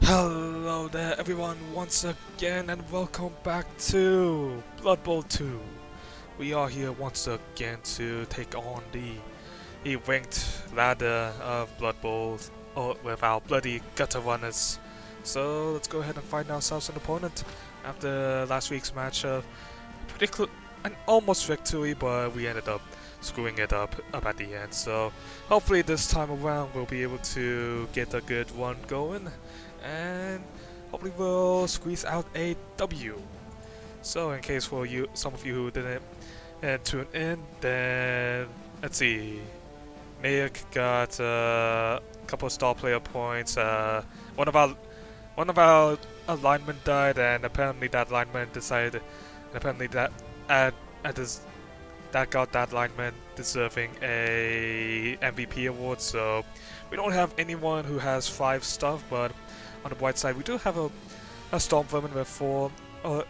Hello there everyone once again and welcome back to Blood Bowl 2. We are here once again to take on the ranked ladder of Blood Bowl with our bloody gutter runners. So let's go ahead and find ourselves an opponent after last week's match of an almost victory, but we ended up screwing it up at the end. So hopefully this time around we'll be able to get a good one going and hopefully we'll squeeze out a W. So in case for you, some of you who didn't tune in, then let's see. Mayak got a couple of star player points. One of our linemen died, and apparently that lineman decided. Apparently that that got that lineman deserving a MVP award. So we don't have anyone who has 5 stuff, but on the bright side, we do have a Storm Vermin with 4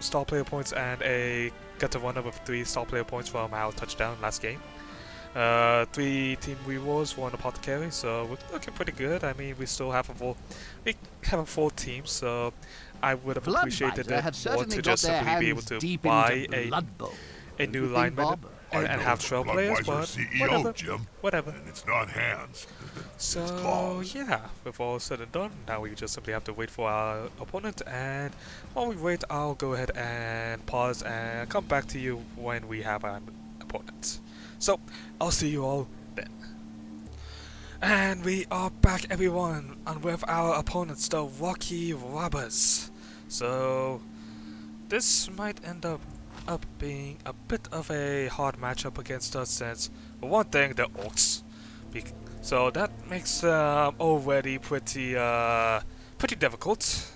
star player points and a Gutter Runner with 3 star player points from our touchdown last game. 3 team rewars, 1 apothecary, so we're looking pretty good. I mean, we have a full team, so I would have appreciated it more to just simply be able to buy a new lineman and have trail players, but CEO, whatever. And it's not hands. So yeah, with all said and done, now we just simply have to wait for our opponent, and while we wait, I'll go ahead and pause and come back to you when we have an opponent. So I'll see you all then. And we are back, everyone, and with our opponents, the Rocky Robbaz. So this might end up being a bit of a hard matchup against us, since for one thing, the Orcs. So that makes already pretty difficult.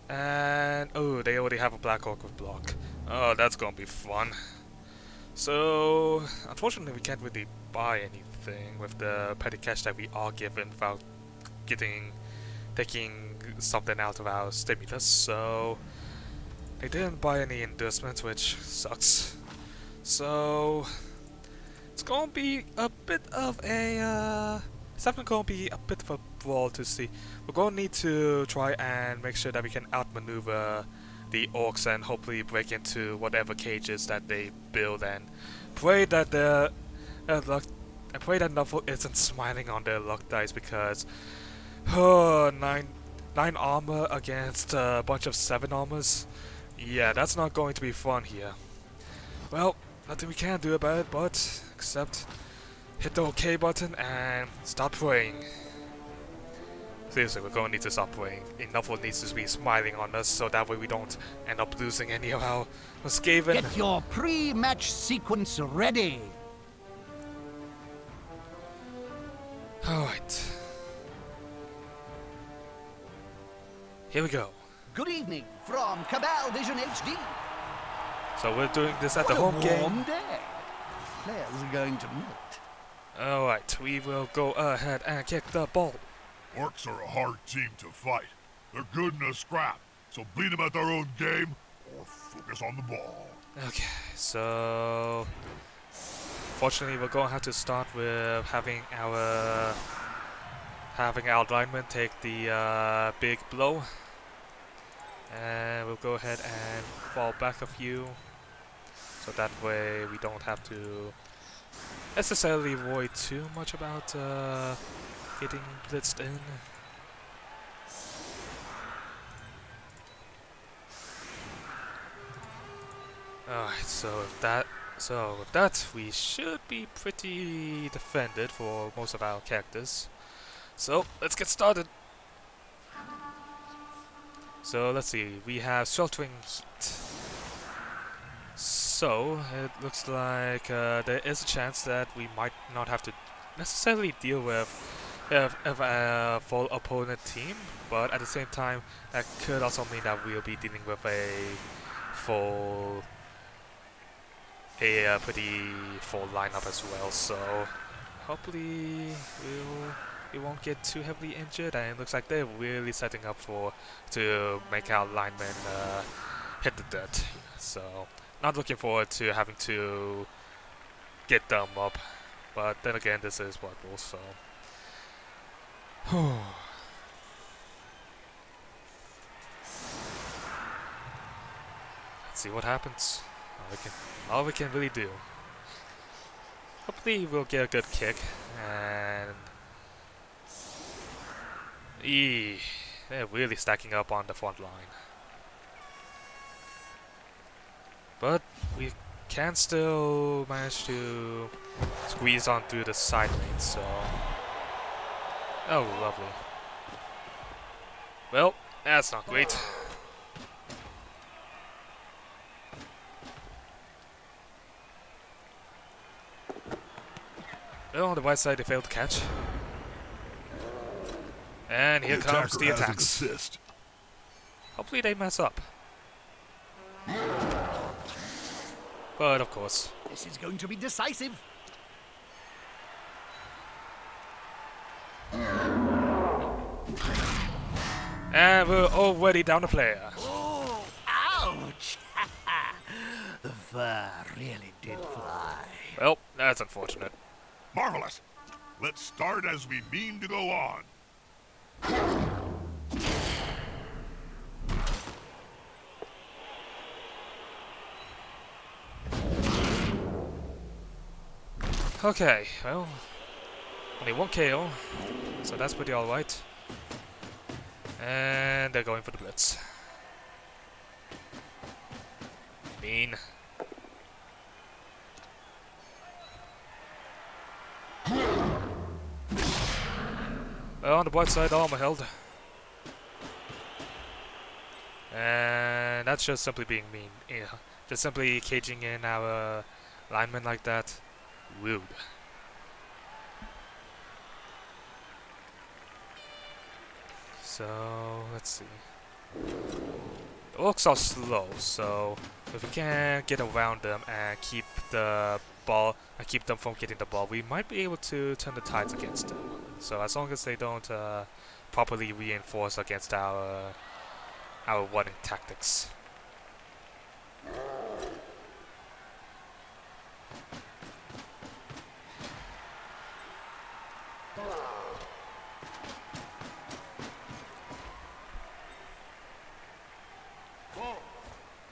And oh, they already have a Black Orc with block. Oh, that's gonna be fun. So unfortunately, we can't really buy anything with the petty cash that we are given without taking something out of our stimulus. So they didn't buy any endorsements, which sucks. So it's gonna be a bit of a it's definitely gonna be a bit of a brawl to see. We're gonna need to try and make sure that we can outmaneuver the Orcs and hopefully break into whatever cages that they build, and pray that their luck. I pray that Nuffle isn't smiling on their luck dice, because 9 armor against a bunch of 7 armors. Yeah, that's not going to be fun here. Well, nothing we can do about it, but except hit the OK button and stop praying. Seriously, we're going to need to stop praying. Enough needs to be smiling on us, so that way we don't end up losing any of our Skaven. Get your pre-match sequence ready. Alright. Here we go. Good evening from Cabal Vision HD. So we're doing this at the home game. Warm day. Players are going to melt. Alright, we will go ahead and kick the ball. Orcs are a hard team to fight. They're good in a scrap, so beat them at their own game or focus on the ball. Okay, so fortunately we're going to have to start with having our lineman take the big blow. And we'll go ahead and fall back a few, so that way we don't have to necessarily worry too much about getting blitzed in. Alright, so with that we should be pretty defended for most of our characters. So let's get started. So let's see, we have Sheltering Heat. So it looks like there is a chance that we might not have to necessarily deal with a full opponent team, but at the same time that could also mean that we'll be dealing with a pretty full lineup as well. So hopefully we won't get too heavily injured, and it looks like they're really setting up to make our linemen hit the dirt. So not looking forward to having to get them up, but then again, this is Blood Bowl, so Let's see what happens. All we can really do. Hopefully we'll get a good kick, and they're really stacking up on the front line. But we can still manage to squeeze on through the side lanes, so... Oh, lovely. Well, that's not great. Well, on the right side they failed to catch. And here comes the attacks. Hopefully they mess up. But of course. This is going to be decisive. And we're already down a player. Oh, ouch! The fur really did fly. Well, that's unfortunate. Marvelous. Let's start as we mean to go on. Okay, well, only one KO, so that's pretty alright. And they're going for the blitz. Mean. Well, on the bright side, armor held. And that's just simply being mean. Yeah, just simply caging in our linemen like that. Rude. So, let's see. The orcs are slow, so if we can get around them and keep the ball, keep them from getting the ball, we might be able to turn the tides against them. So as long as they don't properly reinforce against our running tactics.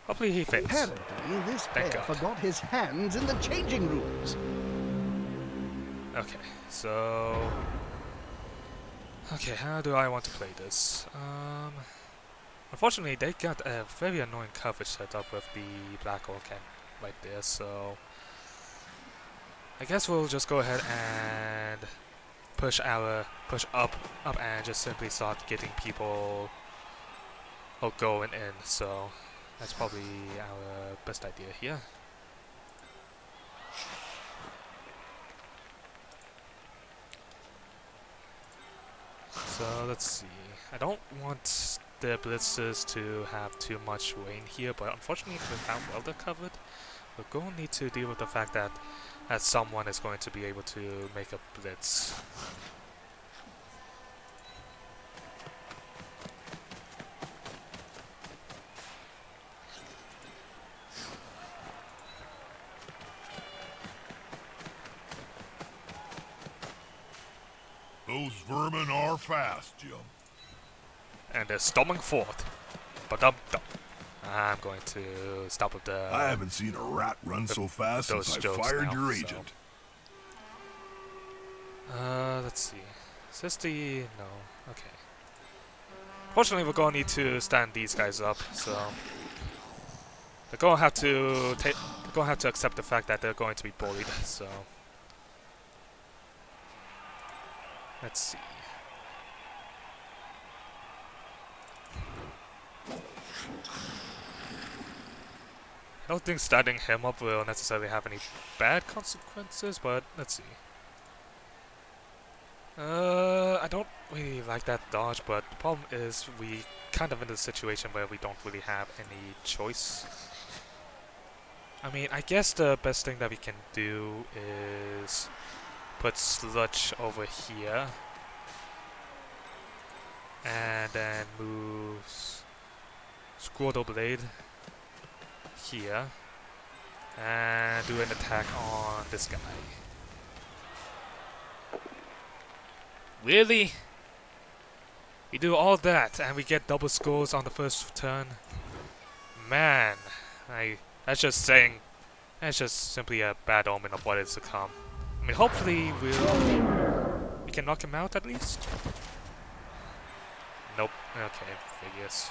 Hopefully he fails. Apparently, this Thank player God. forgot his hands in the changing rooms. Okay, so... Okay, how do I want to play this? Unfortunately, they got a very annoying coverage set up with the Black Orc right there, so... I guess we'll just go ahead and push up and just simply start getting people going in, so... That's probably our best idea here. So let's see. I don't want the blitzers to have too much rain here, but unfortunately with how well they're covered, we're going to need to deal with the fact that someone is going to be able to make a blitz. Those vermin are fast, Jim. And they're storming forth. But I'm going to stop with the... I haven't seen a rat run so fast since I fired your agent. Let's see. Is this the... No. Okay. Fortunately, we're going to need to stand these guys up, so... They're going to have to accept the fact that they're going to be bullied, so... Let's see. I don't think standing him up will necessarily have any bad consequences, but let's see. I don't really like that dodge, but the problem is we kind of in a situation where we don't really have any choice. I mean, I guess the best thing that we can do is put Sludge over here, and then move Squirtle Blade here, and do an attack on this guy. Really? We do all that, and we get double scores on the first turn? Man, That's just saying. That's just simply a bad omen of what is to come. I mean, hopefully we can knock him out at least. Nope. Okay, figures.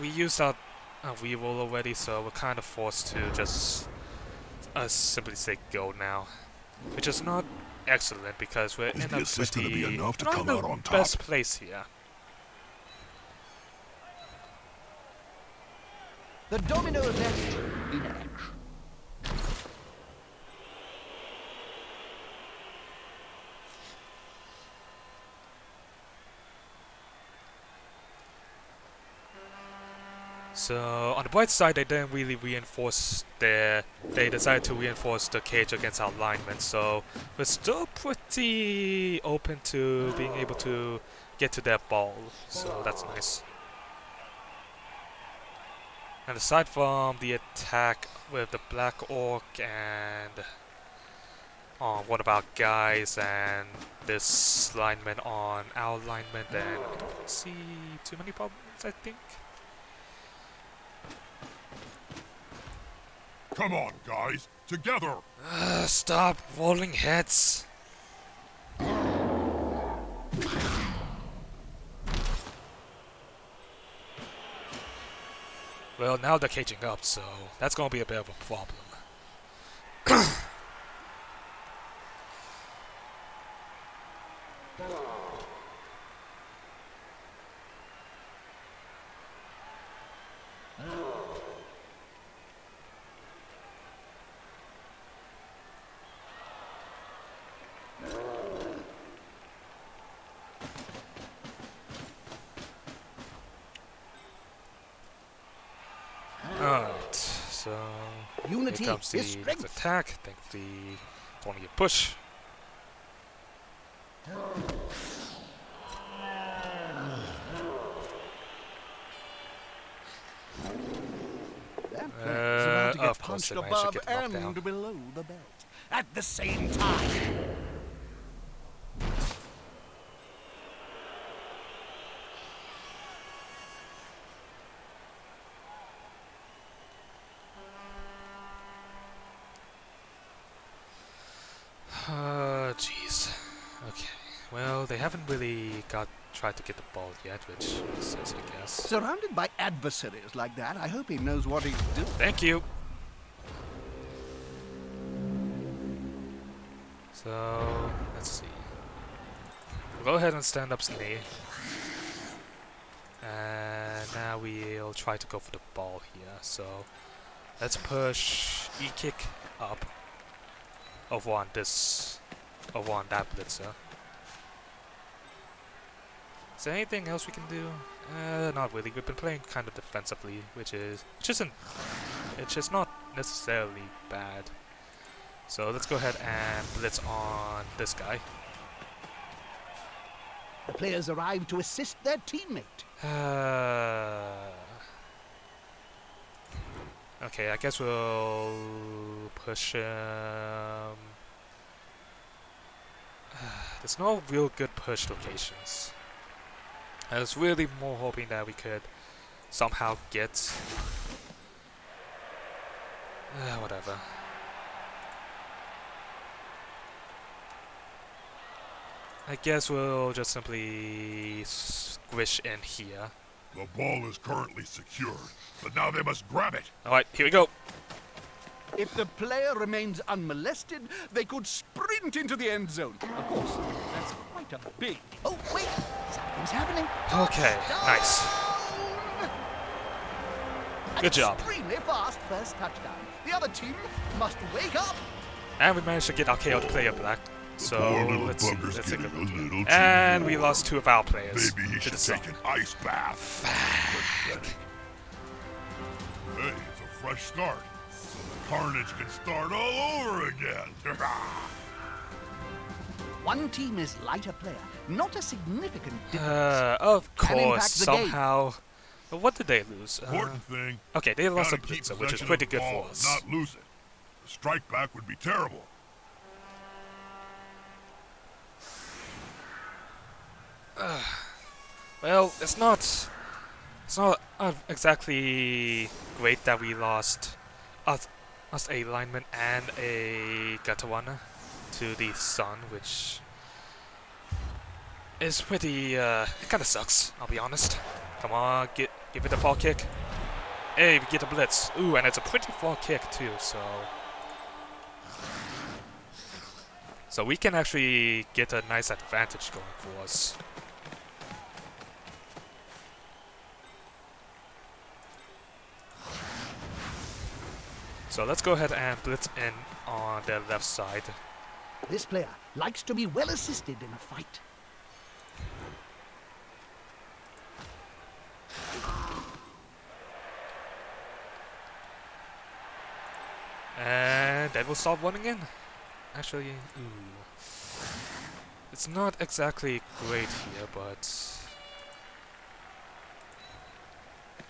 We used our reroll already, so we're kind of forced to just simply say go now, which is not excellent because we're in a assist gonna be pretty enough to not come the out on top? best place here. The domino effect in action. So on the bright side, they didn't really reinforce their. They decided to reinforce the cage against our linemen, so we're still pretty open to being able to get to their ball. So that's nice. And aside from the attack with the Black Orc and one of our guys and this lineman on our lineman, then I don't see too many problems, I think. Come on, guys, together. Stop rolling heads. Well, now they're caging up, so that's gonna be a bit of a problem. Alright, so Unity here comes the is next strength. attack. Thankfully, it's only a push. That player's about to get of course punched they managed to above get knocked down. and below the belt at the same time. Jeez. Okay. Well, they haven't really tried to get the ball yet, which makes sense, I guess. Surrounded by adversaries like that, I hope he knows what he's doing. Thank you. So let's see. We'll go ahead and stand up Snee. And now we'll try to go for the ball here. So let's push E-kick up over on that blitzer. Is there anything else we can do? Not really. We've been playing kind of defensively, which isn't not necessarily bad. So let's go ahead and blitz on this guy. The players arrive to assist their teammate. Okay, I guess we'll push him. There's no real good push locations. I was really more hoping that we could somehow get... whatever. I guess we'll just simply squish in here. The ball is currently secured, but now they must grab it. Alright, here we go. If the player remains unmolested, they could sprint into the end zone. Of course, that's quite a big... Oh, wait! Something's happening. Okay, nice. Good job. Extremely fast first touchdown. The other team must wake up. And we managed to get our KO player back. So Poor little let's see. bugger's Let's take a getting look. a little too And we warm. lost 2 of our players. Maybe he to should the sun. take an ice bath. Pathetic. Hey, it's a fresh start. So the carnage can start all over again. One team is lighter player, not a significant difference. Of Can impact course, the game. somehow. But what did they lose? Important thing, Okay, they lost a gotta keep blitzer, which is possession pretty of the good ball for and us. not lose it. A strike back would be terrible. Well, it's It's not exactly great that we lost us a lineman and a gutter runner to the sun, which is pretty, it kinda sucks, I'll be honest. Come on, give it a fall kick. Hey, we get a blitz. Ooh, and it's a pretty far kick too, so we can actually get a nice advantage going for us. So let's go ahead and blitz in on the left side. This player likes to be well assisted in a fight. And then we'll start running in. Actually, ooh. It's not exactly great here, but...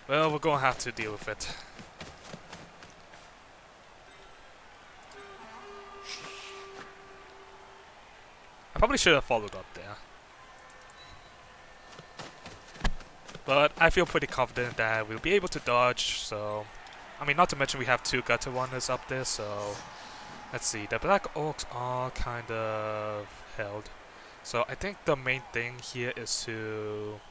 well, we're gonna have to deal with it. I probably should have followed up there. But I feel pretty confident that we'll be able to dodge, so... I mean, not to mention we have 2 gutter runners up there, so... let's see, the Black Orcs are kind of held. So I think the main thing here is to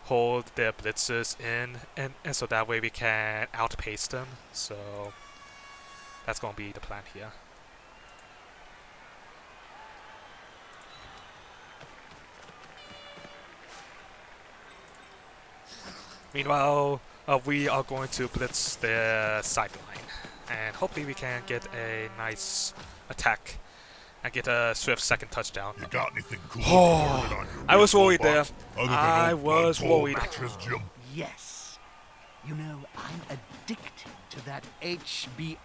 hold their blitzers in, and so that way we can outpace them. So that's going to be the plan here. Meanwhile, we are going to blitz their sideline, and hopefully we can get a nice attack and get a swift second touchdown. You got anything cool? Oh, I was worried there. I was worried. Yes. You know, I'm addicted to that HB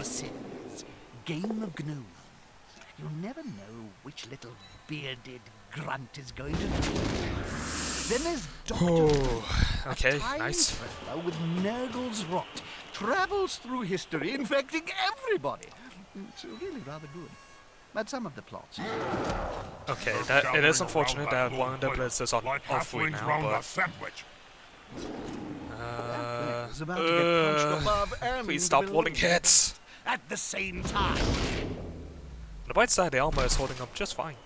series, Game of Gnomes. You'll never know which little bearded grunt is going to do. Then there's Doctor okay, nice. With Nurgle's rot, travels through history, infecting everybody. It's really rather good. But some of the plots. Okay, it is unfortunate that one of the blitzers are off free now, but... please stop rolling hits! At the same time. On the right side, the armor is holding up just fine.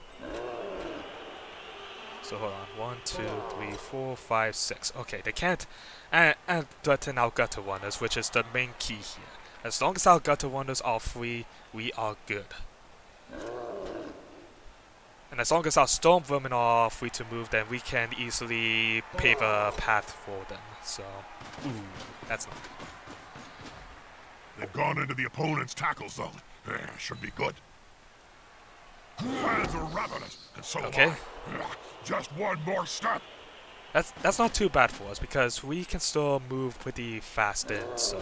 So hold on, 1, 2, 3, 4, 5, 6. Okay, they can't and threaten our gutter runners, which is the main key here. As long as our gutter runners are free, we are good. And as long as our storm vermin are free to move, then we can easily pave a path for them. So, ooh, that's not good. They've gone into the opponent's tackle zone. Should be good. Fans are ravenous, and so okay. am I. Just one more step. That's not too bad for us because we can still move pretty fast in. So,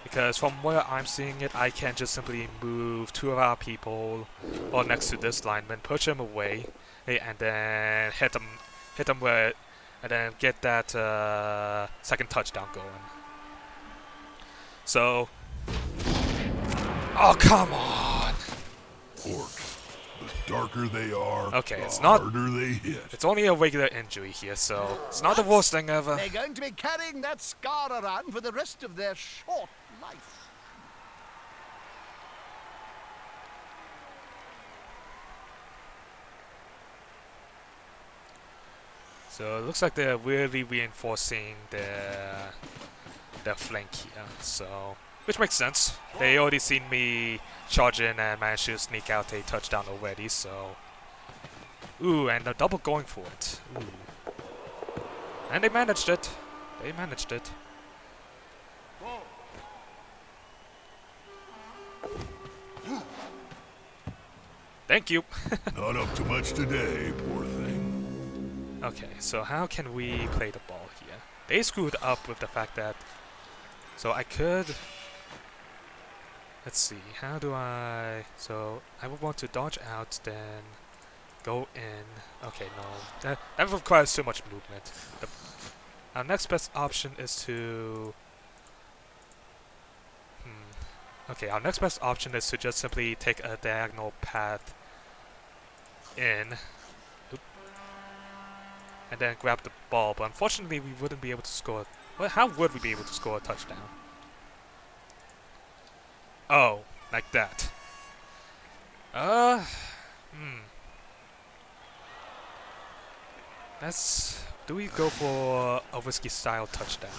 because from where I'm seeing it, I can just simply move 2 of our people or next to this lineman, push him away, and then hit him where, and then get that second touchdown going. So, oh come on! Orcs. The darker they are, okay, the it's not harder they hit. It's only a regular injury here, so it's not the worst thing ever. They're going to be carrying that scar around for the rest of their short life. So it looks like they're really reinforcing their flank here. So, which makes sense. They already seen me charge in and manage to sneak out a touchdown already. So, ooh, and a double going for it. Ooh. And they managed it. They managed it. Thank you. Not up to much today, poor thing. Okay, so how can we play the ball here? They screwed up with the fact that... so I could... let's see, how do I... so I would want to dodge out, then go in. Okay, no, that requires too much movement. Our next best option is to... okay, our next best option is to just simply take a diagonal path in. Oop. and then grab the ball. But unfortunately, we wouldn't be able to score. Well, how would we be able to score a touchdown? Oh, like that. Do we go for a whiskey style touchdown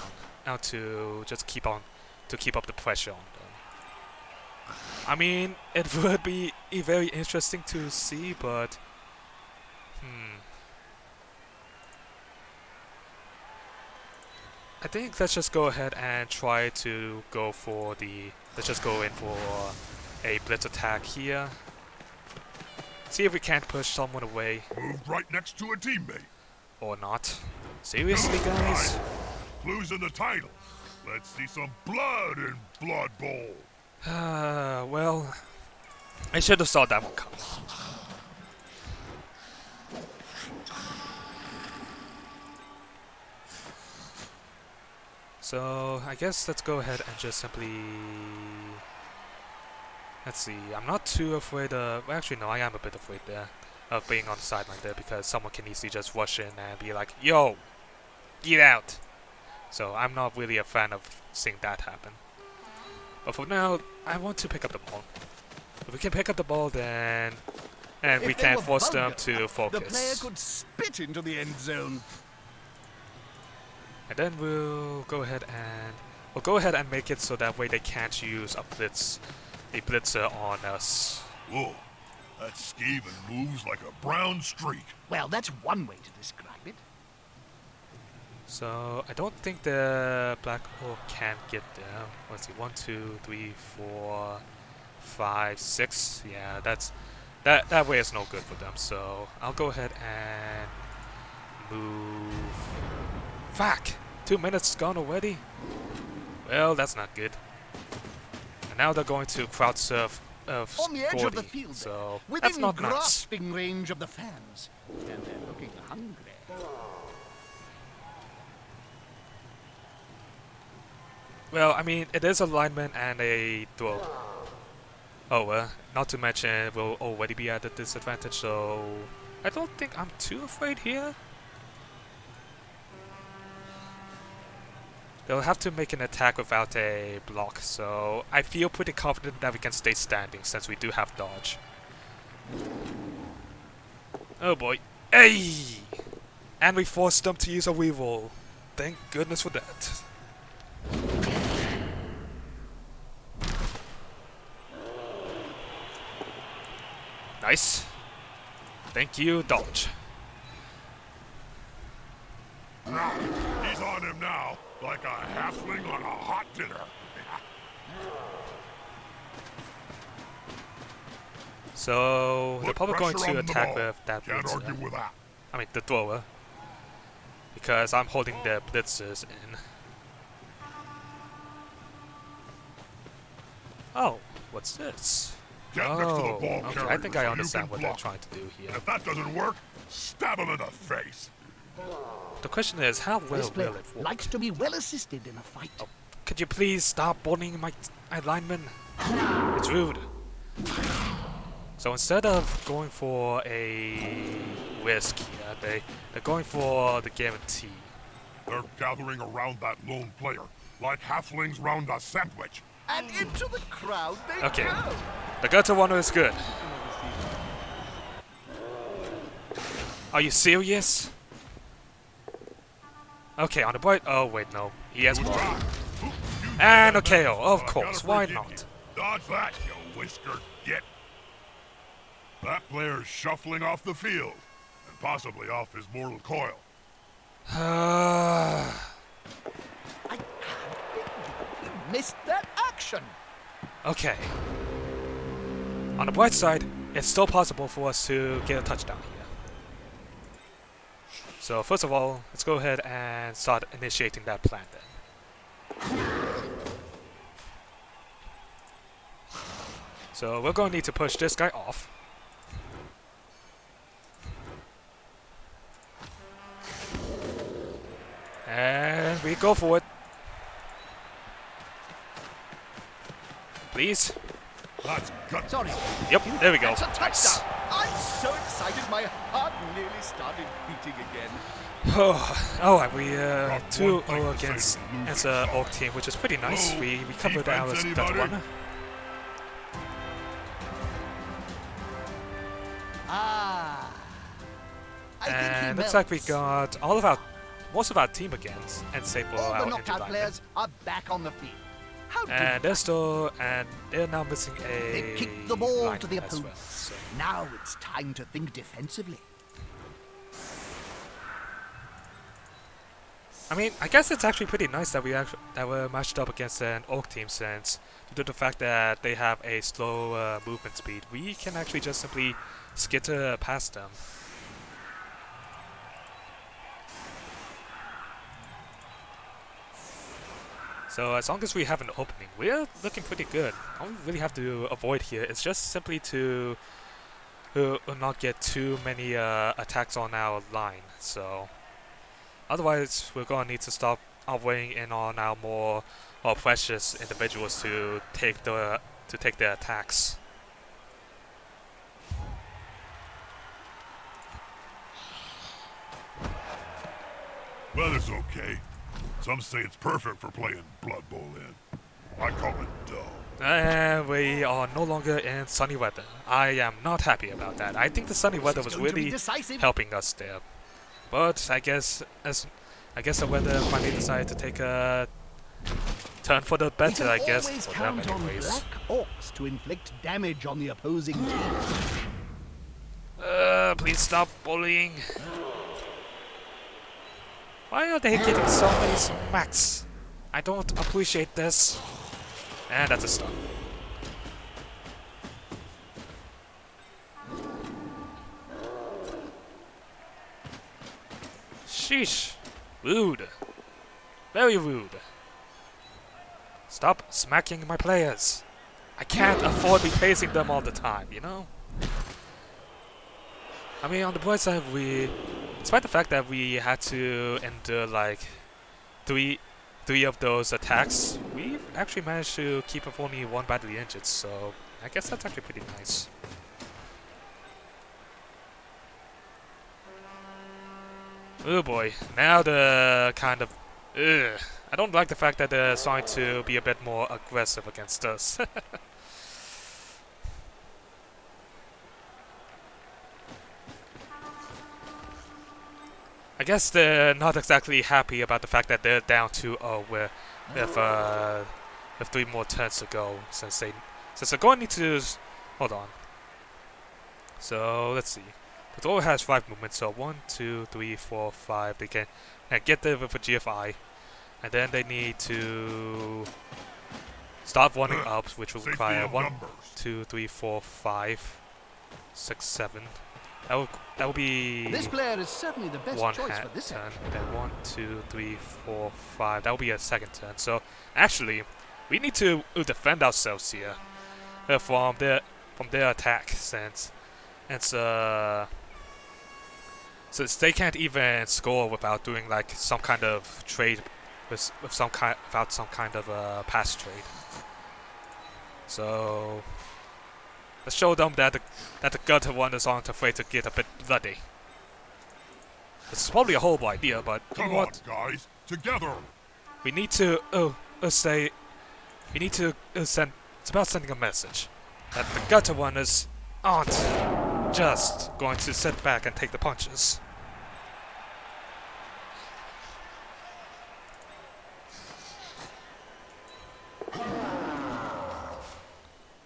now to just keep up the pressure on them? I mean, it would be very interesting to see, but I think let's just go ahead and try to go for let's just go in for a blitz attack here. See if we can't push someone away. Moved right next to a teammate. Or not. Seriously, guys? Clues in the title. Let's see some blood in Blood Bowl. Well, I should have saw that one coming. So, I guess let's go ahead and just simply... Let's see, I'm not too afraid of... Well, actually, no, I am a bit afraid there of being on the sideline there because someone can easily just rush in and be like, yo, get out! So, I'm not really a fan of seeing that happen. But for now, I want to pick up the ball. If we can pick up the ball, then... And we can force them to focus. The player could spit into the end zone. And then we'll go ahead and make it so that way they can't use a blitzer on us. Whoa, that Skaven moves like a brown streak. Well, that's one way to describe it. So I don't think the Black Orc can get there. Let's see, 1, 2, 3, 4, 5, 6. Yeah, that way is no good for them. So I'll go ahead and move. Fuck! 2 minutes gone already? Well, that's not good. And now they're going to crowd surf on the edge of the field, so within that's not grasping range of the fans. And they're looking hungry. Well, I mean, it is a lineman and a throw. Oh, not to mention we'll already be at a disadvantage, so I don't think I'm too afraid here. They'll have to make an attack without a block, so I feel pretty confident that we can stay standing since we do have dodge. Oh boy. Hey! And we forced them to use a reroll. Thank goodness for that. Nice. Thank you, dodge. He's on him now, like a halfling on a hot dinner. So they're probably going to attack with that Can't blitzer. argue with that. I mean, the thrower. Because I'm holding the blitzers in. Oh, what's this? Get next to the ball Okay, I carrier think so I you understand can what they're block. trying to do here. And if that doesn't work, stab him in the face. The question is, how well This player will it work? likes to be well assisted in a fight. Oh, could you please stop bullying my lineman? It's rude. So instead of going for a risk here, they're going for the guarantee. They're gathering around that lone player, like halflings round a sandwich. And into the crowd they Okay, go. the gutter runner is good. Are you serious? Okay, on the bright. Oh wait, no, he has block. And a KO, of course. Why not? Dodge that, you whiskered git. That player's shuffling off the field, and possibly off his mortal coil. I can't believe he missed that action. Okay. On the bright side, it's still possible for us to get a touchdown here. So first of all, let's go ahead and start initiating that plan then. So we're going to need to push this guy off. And we go for it. Please. That's gut. Sorry. Yep, there we go. That's a touchdown. Nice. I'm so excited. excited my heart nearly started beating again. Oh, we 2-0 against as a Orc team, which is pretty nice. We covered our Delta 1. And looks like we got most of our team again, and save for All our the injured knockout linemen. players are back on the field. How And they're now missing a They kicked the ball lineman to the as opponent. well, so. Now it's time to think defensively. I mean, I guess it's actually pretty nice that we're matched up against an Orc team, since due to the fact that they have a slow movement speed, we can actually just simply skitter past them. So as long as we have an opening, we're looking pretty good. All we really have to avoid here is just simply to not get too many attacks on our line. So otherwise, we're gonna need to stop weighing in on our more precious individuals to take the attacks. Weather's okay. Some say it's perfect for playing Blood Bowl in. I call it dull. And we are no longer in sunny weather. I am not happy about that. I think the sunny weather was really helping us there. But I guess the weather finally decided to take a turn for the better, I guess, for them anyways. Black Orcs to inflict damage on the opposing team. Please stop bullying. Why are they getting so many smacks? I don't appreciate this. And that's a stun. Sheesh. Rude. Very rude. Stop smacking my players. I can't afford replacing them all the time, you know? I mean, on the bright side, despite the fact that we had to endure like three of those attacks, we actually managed to keep up only one badly injured, so I guess that's actually pretty nice. Oh boy, now the kind of... I don't like the fact that they're starting to be a bit more aggressive against us. I guess they're not exactly happy about the fact that they're down 2-0 with 3 more turns to go, since they're going to need to... Hold on. So, let's see. The thrower has 5 movements, so 1, 2, 3, 4, 5. They can get there with a GFI. And then they need to start running up, which will require 1, 2, 3, 4, 5, 6, 7. That will be... This player is certainly the best choice for this turn. Then 1, 2, 3, 4, 5. That will be a second turn. So actually, we need to defend ourselves here from their attack, since they can't even score without doing like some kind of trade without some kind of pass trade. So let's show them that the gutter ones aren't afraid to get a bit bloody. This is probably a horrible idea, but you know what? Come on, guys, together. We need to send. It's about sending a message that the gutter ones aren't just going to sit back and take the punches.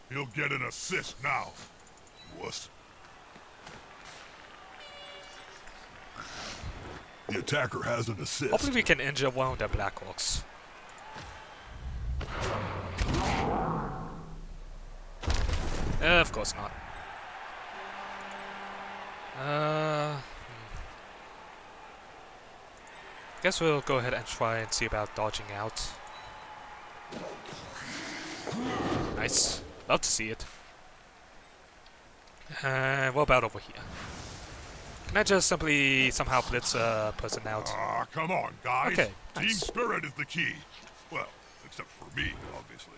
He'll get an assist now. Wuss. The attacker has an assist. Hopefully we can injure one of the Black Orcs. Of course not. Guess we'll go ahead and try and see about dodging out. Nice. Love to see it. What about over here? Can I just simply somehow blitz a person out? Ah, come on, guys. Okay, Team nice. spirit is the key. Well, except for me, obviously.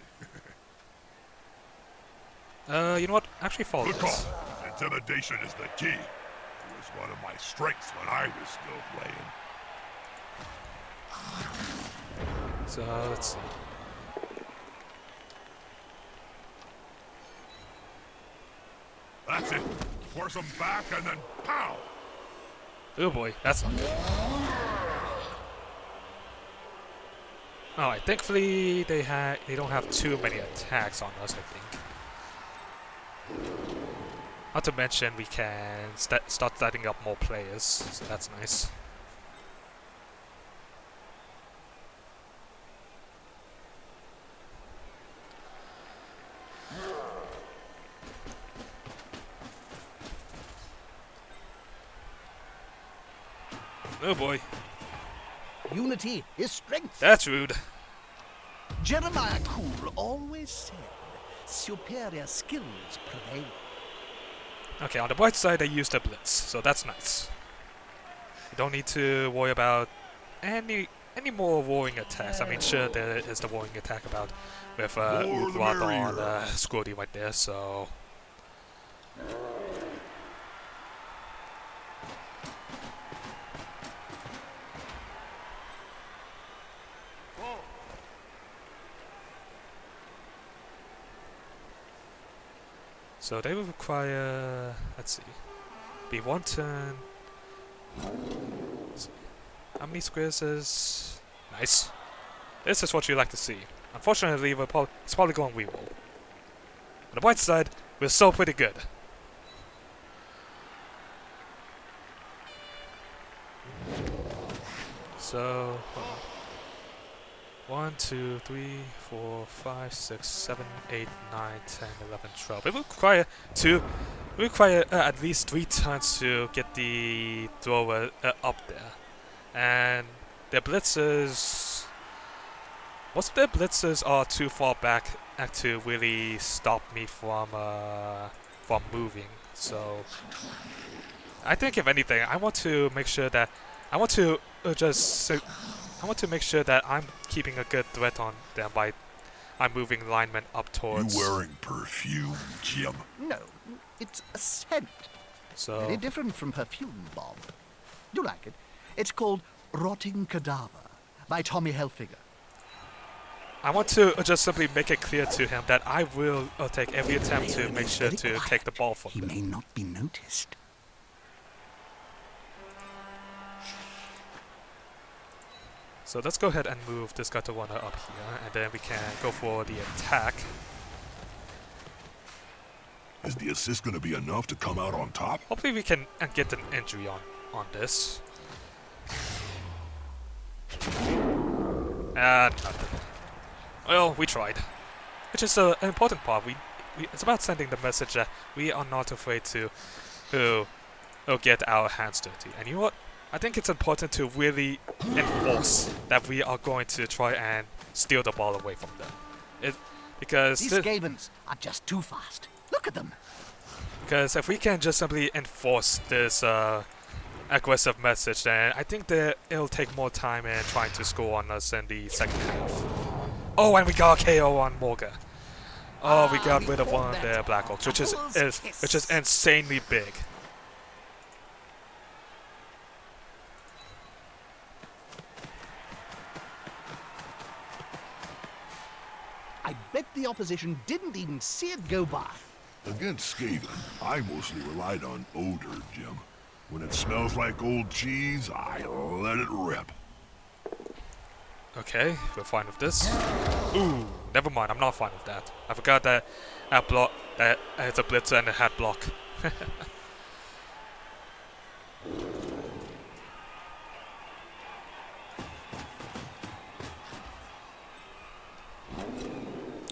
You know what? Actually, follow Good this. call. Intimidation is the key. one of my strengths when I was still playing. So let's see. That's it. Force them back and then pow! Oh boy, that's not good. Alright, thankfully they don't have too many attacks on us, I think. Not to mention we can start starting up more players, so that's nice. Oh boy. Unity is strength. That's rude. Jeremiah Cool always said, superior skills prevail. Okay, on the bright side, they used a blitz, so that's nice. You don't need to worry about any more warring attacks. I mean, sure, there is the warring attack about with Ugrad on Scrody right there, so... So they will require, let's see, be one turn. Let's see. How many squares is nice? This is what you like to see. Unfortunately, it's probably going reroll. On the bright side, we're still pretty good. So, 1, 2, 3, 4, 5, 6, 7, 8, 9, 10, 11, 12. It will require at least 3 turns to get the thrower up there. And their blitzers... most of their blitzers are too far back to really stop me from moving. So, I think if anything, I want to make sure that... I want to make sure that I'm keeping a good threat on them by I'm moving linemen up towards... You wearing perfume, Jim? No, it's a scent. So Very different from perfume, Bob. Do you like it? It's called Rotting Cadaver by Tommy Hilfiger. I want to just simply make it clear to him that I will take every attempt to make sure to take the ball from He them. may not be noticed. So let's go ahead and move this Gatawana up here, and then we can go for the attack. Is the assist going to be enough to come out on top? Hopefully we can get an injury on this. And nothing. Well, we tried. Which is an important part. It's about sending the message that we are not afraid to get our hands dirty. And you know what? I think it's important to really enforce that we are going to try and steal the ball away from them. Because These Skavens are just too fast. Look at them. Because if we can just simply enforce this aggressive message, then I think that it'll take more time in trying to score on us in the second half. Oh, and we got a KO on Morga. Oh, we got rid of one of their Black Orcs, which is insanely big. I bet the opposition didn't even see it go by. Against Skaven, I mostly relied on odor, Jim. When it smells like old cheese, I let it rip. Okay, we're fine with this. Ooh, never mind, I'm not fine with that. I forgot that it's a blitzer and it had block.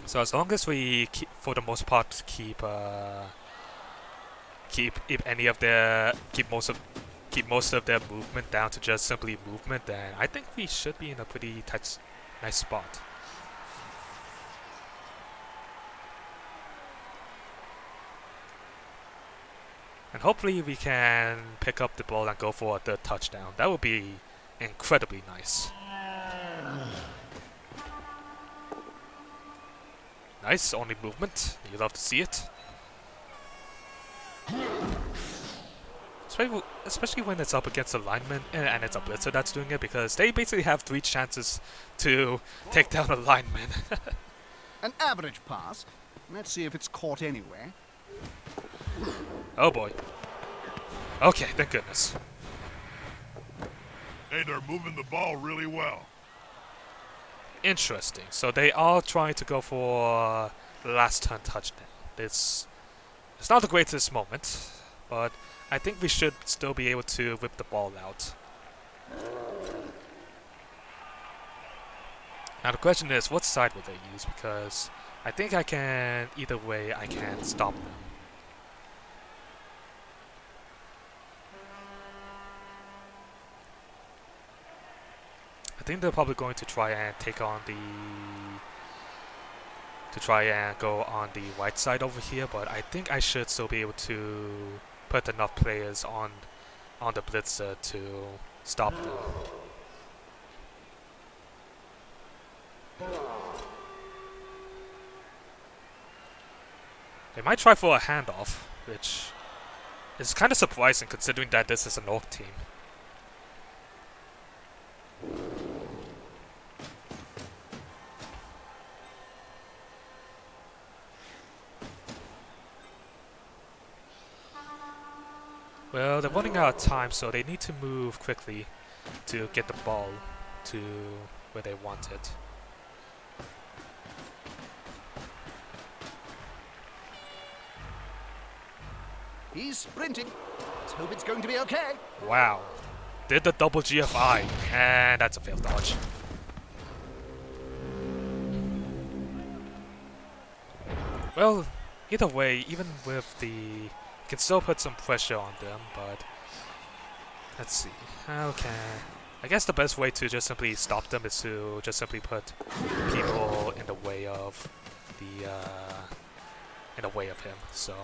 So as long as we keep, for the most part, keep most of their movement down to just simply movement, then I think we should be in a pretty nice spot. And hopefully we can pick up the ball and go for a third touchdown. That would be incredibly nice. Nice, only movement. You love to see it. Especially when it's up against a lineman and it's a blitzer that's doing it, because they basically have 3 chances to take down a lineman. An average pass. Let's see if it's caught anywhere. Oh boy. Okay, thank goodness. Hey, they're moving the ball really well. Interesting. So they are trying to go for the last turn touchdown. It's not the greatest moment, but I think we should still be able to whip the ball out. Now the question is, what side will they use? Because I think I can, either way, I can stop them. I think they're probably going to try and take on try and go on the right side over here, but I think I should still be able to put enough players on the blitzer to stop them. They might try for a handoff, which is kind of surprising considering that this is an Orc team. Well, they're running out of time, so they need to move quickly to get the ball to where they want it. He's sprinting. Let's hope it's going to be okay. Wow. Did the double GFI, and that's a failed dodge. Well, either way, even with the... can still put some pressure on them, but... let's see. Okay. I guess the best way to just simply stop them is to just simply put people in the way of the... in the way of him, so...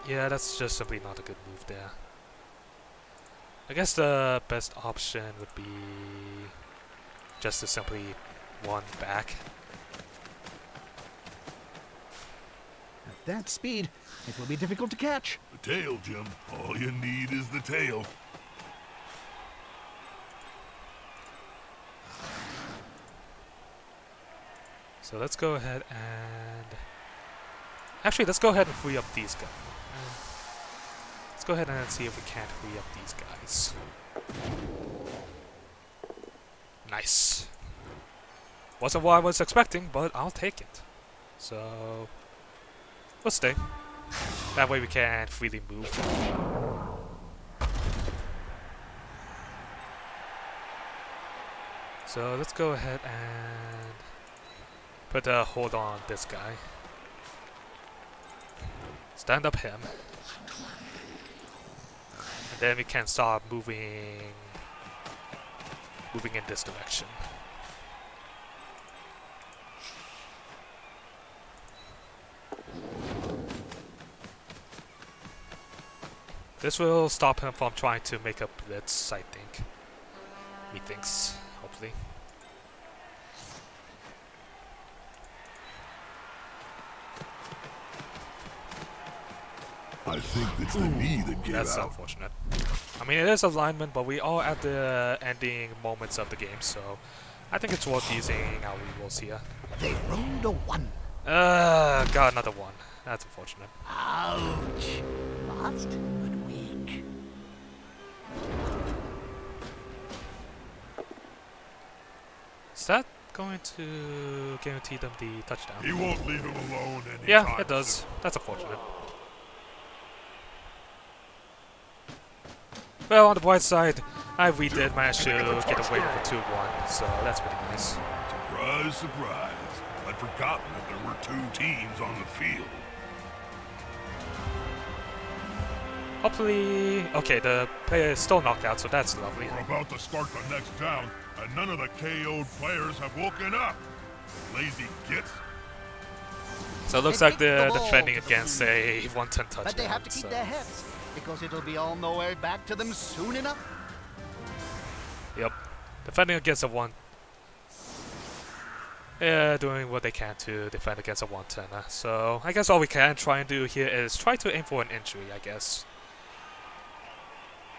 yeah, that's just simply not a good move there. I guess the best option would be just to simply run back. At that speed, it will be difficult to catch. The tail, Jim. All you need is the tail. So let's go ahead and... actually, let's go ahead and free up these guys. Let's go ahead and see if we can't free up these guys. Nice. Wasn't what I was expecting, but I'll take it. So... we'll stay. That way we can freely move. So let's go ahead and put a hold on this guy. Stand up him. And then we can start moving in this direction. This will stop him from trying to make a blitz, I think. Methinks, hopefully. I think it's the knee that gave That's out. unfortunate. I mean, it is alignment, but we are at the ending moments of the game, so I think it's worth using our rerolls here. They rolled a 1. Got another one. That's unfortunate. Ouch. Fast but weak. Is that going to guarantee them the touchdown? He won't leave him alone anytime Yeah, it does. soon. That's unfortunate. Well, on the bright side, we did manage to get away with a 2-1, so that's pretty nice. Surprise, surprise. I'd forgotten that there were 2 teams on the field. Hopefully... okay, the player is still knocked out, so that's lovely. We're about to start the next down, and none of the KO'd players have woken up. Lazy gits. So it looks They like kicked the they're ball defending to the against a 110 touchdown. But they have to keep so. their heads, because it'll be on the way back to them soon enough. Yep. Defending against a 1. doing what they can to defend against a 110. So I guess all we can try and do here is try to aim for an injury, I guess.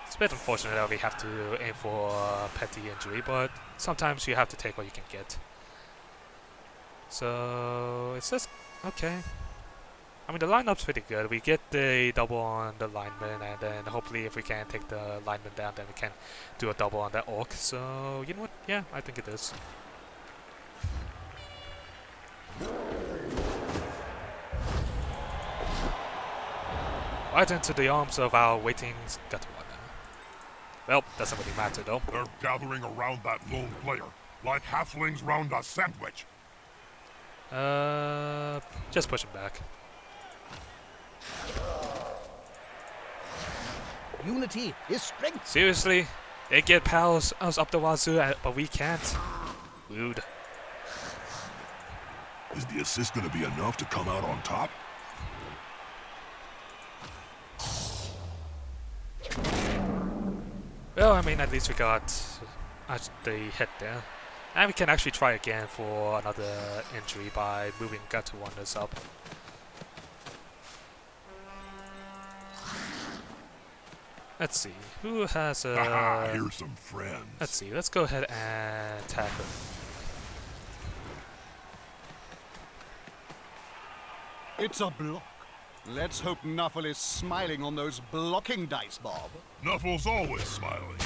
It's a bit unfortunate that we have to aim for a petty injury, but sometimes you have to take what you can get. So it's just okay. I mean, the lineup's pretty good. We get the double on the lineman, and then hopefully if we can take the lineman down, then we can do a double on that orc. So, you know what? Yeah, I think it is. Right into the arms of our waiting gutter runner. Well, doesn't really matter though. They're gathering around that lone player, like halflings round a sandwich. Just push him back. Unity is strength. Seriously? They get pals us up the wazoo, but we can't? Rude. Is the assist gonna be enough to come out on top? Well, I mean, at least we got the hit there. And we can actually try again for another injury by moving gutter wonders up. Let's see, who has a... here's some friends. Let's see, let's go ahead and tackle. It's a block. Let's hope Nuffle is smiling on those blocking dice, Bob. Nuffle's always smiling.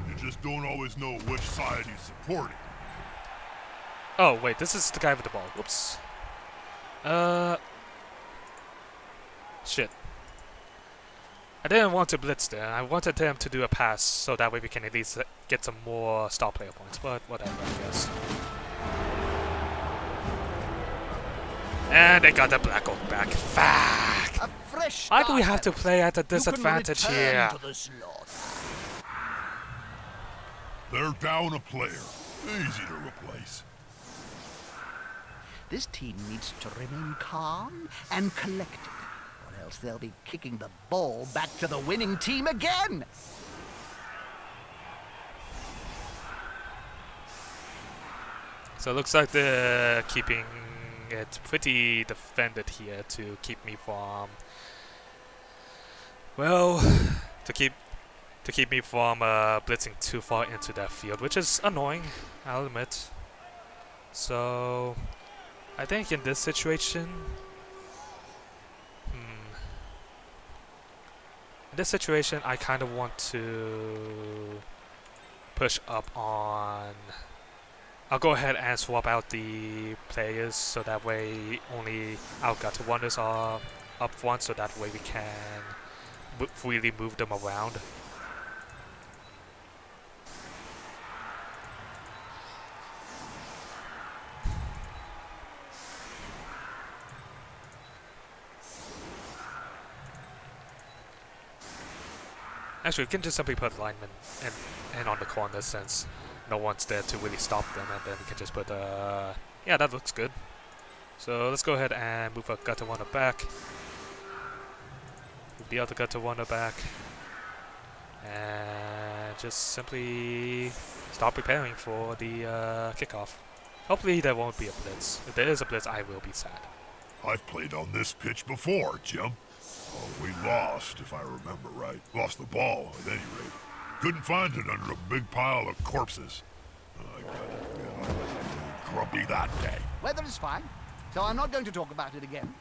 You just don't always know which side he's supporting. Oh, wait, this is the guy with the ball. Whoops. Shit. I didn't want to blitz there. I wanted him to do a pass so that way we can at least get some more star player points, but whatever, I guess. And they got the Black Oak back. Fuck! A fresh Why do we start, have to Alice. play at a You can disadvantage return here? to the slot. They're down a player. Easy to replace. This team needs to remain calm and collected, or else they'll be kicking the ball back to the winning team again. So it looks like they're keeping it pretty defended here to keep me from... Well, to keep me from blitzing too far into that field, which is annoying, I'll admit. So I think in this situation, I kind of want to push up on... I'll go ahead and swap out the players so that way only our gutter wonders are up front, so that way we can freely move them around. Actually, we can just simply put linemen in on the corner since no one's there to really stop them, and then we can just put yeah, that looks good. So let's go ahead and move our gutter wonder back. Move the other gutter wonder back. And just simply start preparing for the kickoff. Hopefully there won't be a blitz. If there is a blitz, I will be sad. I've played on this pitch before, Jim. Oh, we lost, if I remember right. Lost the ball, at any rate. Couldn't find it under a big pile of corpses. I got grumpy that day. Weather is fine, so I'm not going to talk about it again.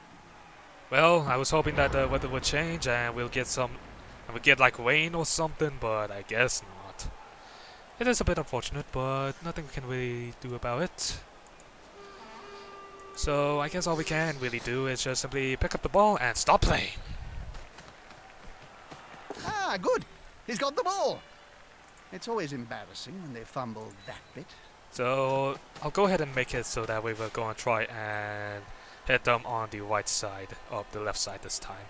Well, I was hoping that the weather would change and we'll get like rain or something, but I guess not. It is a bit unfortunate, but nothing we can really do about it. So I guess all we can really do is just simply pick up the ball and stop playing. Ah, good. He's got the ball. It's always embarrassing when they fumble that bit. So I'll go ahead and make it so that way we're going to try and hit them on the right side of the left side this time.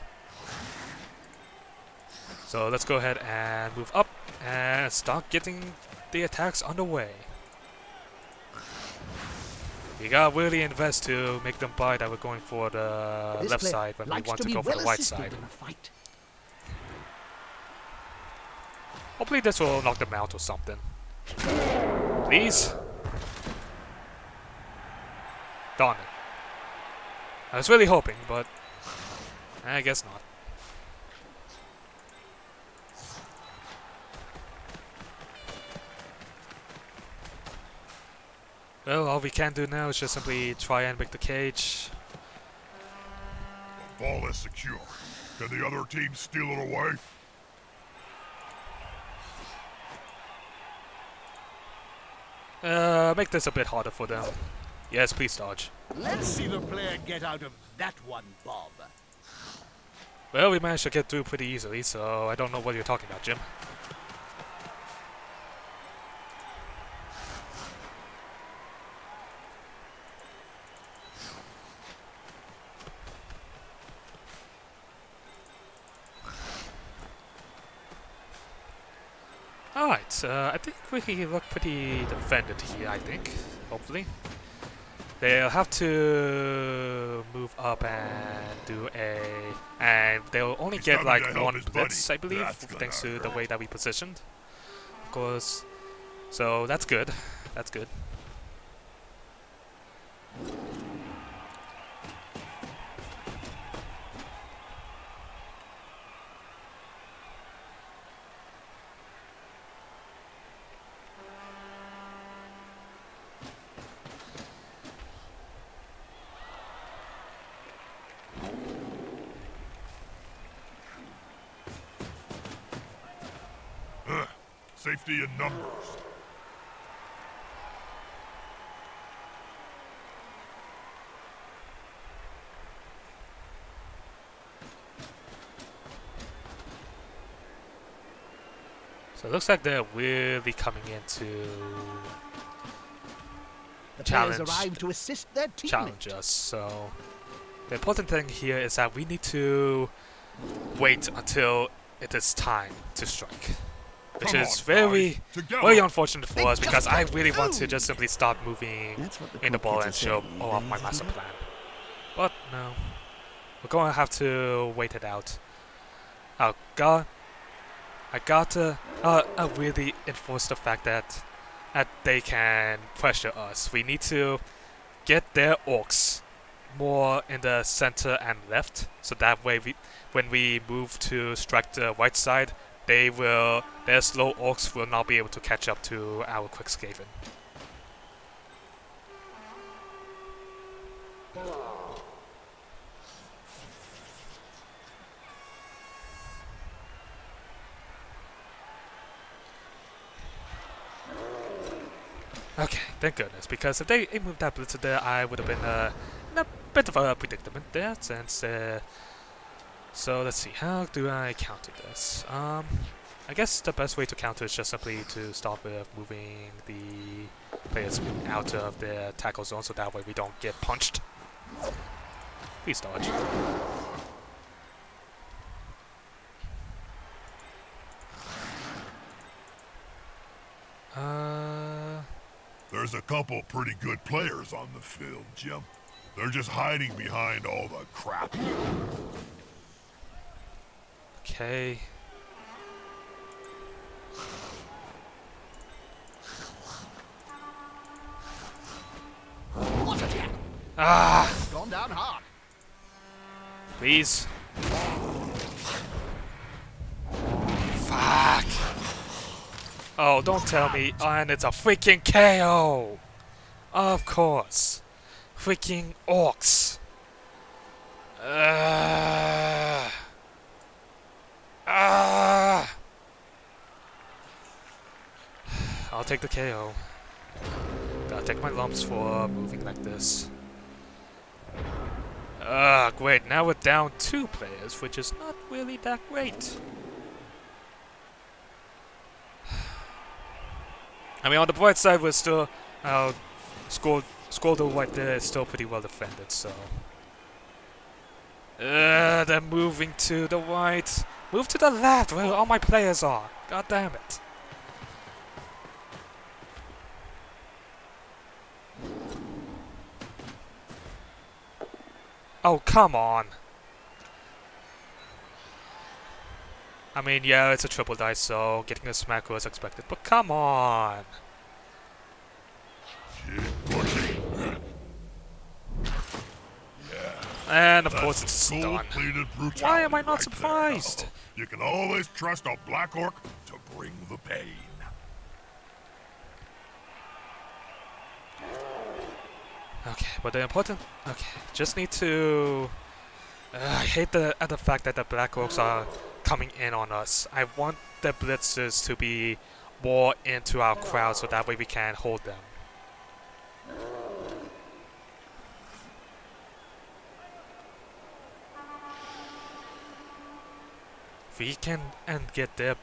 So let's go ahead and move up and start getting the attacks underway. We gotta really invest to make them buy that we're going for the left side when we want to go for the right side. Hopefully this will knock them out or something. Please? Darn it. I was really hoping, but I guess not. Well, all we can do now is just simply try and break the cage. The ball is secure. Can the other team steal it away? Make this a bit harder for them. Yes, please dodge. Let's see the player get out of that one, Bob. Well, we managed to get through pretty easily, so I don't know what you're talking about, Jim. Alright, I think we look pretty defended here, I think. Hopefully. They'll have to move up and do a... And they'll only get like one blitz, I believe, thanks to the way that we positioned. Of course. So that's good. That's good. Safety in numbers. So it looks like they're really coming in to The players arrive to assist their teammates. challenge us. So the important thing here is that we need to wait until it is time to strike. Which is very unfortunate for us because I really want to just simply start moving in the ball and show off my master plan. But no, we're going to have to wait it out. Oh god, I got to really enforce the fact that they can pressure us. We need to get their orcs more in the center and left, so that way when we move to strike the right side, their slow orcs will not be able to catch up to our quick Skaven. Okay, thank goodness, because if they moved that blitzer there, I would have been in a bit of a predicament there, since so let's see, how do I counter this? I guess the best way to counter is just simply to start with moving the players out of their tackle zone, so that way we don't get punched. Please dodge. There's a couple pretty good players on the field, Jim. They're just hiding behind all the crap. Okay. What a tackle! Ah! Gone down hard. Please. Fuck. Oh, don't tell me. And it's a freaking KO. Of course. Freaking orcs. I'll take the KO. I'll take my lumps for moving like this. Great. Now we're down 2 players, which is not really that great. I mean, on the bright side, we're still... Squirtle right there is still pretty well defended, so... they're moving to the right. Move to the left, where all my players are. God damn it. Oh, come on. I mean, yeah, it's a triple dice, so getting a smack was expected, but come on. And of course it's done. Gold-plated brutality Why am I not right surprised? there. You can always trust a Black Orc to bring the pain. Okay, but the important... Okay, just need to... I hate the fact that the Black Orcs are coming in on us. I want the blitzers to be more into our crowd so that way we can hold them. If we can get their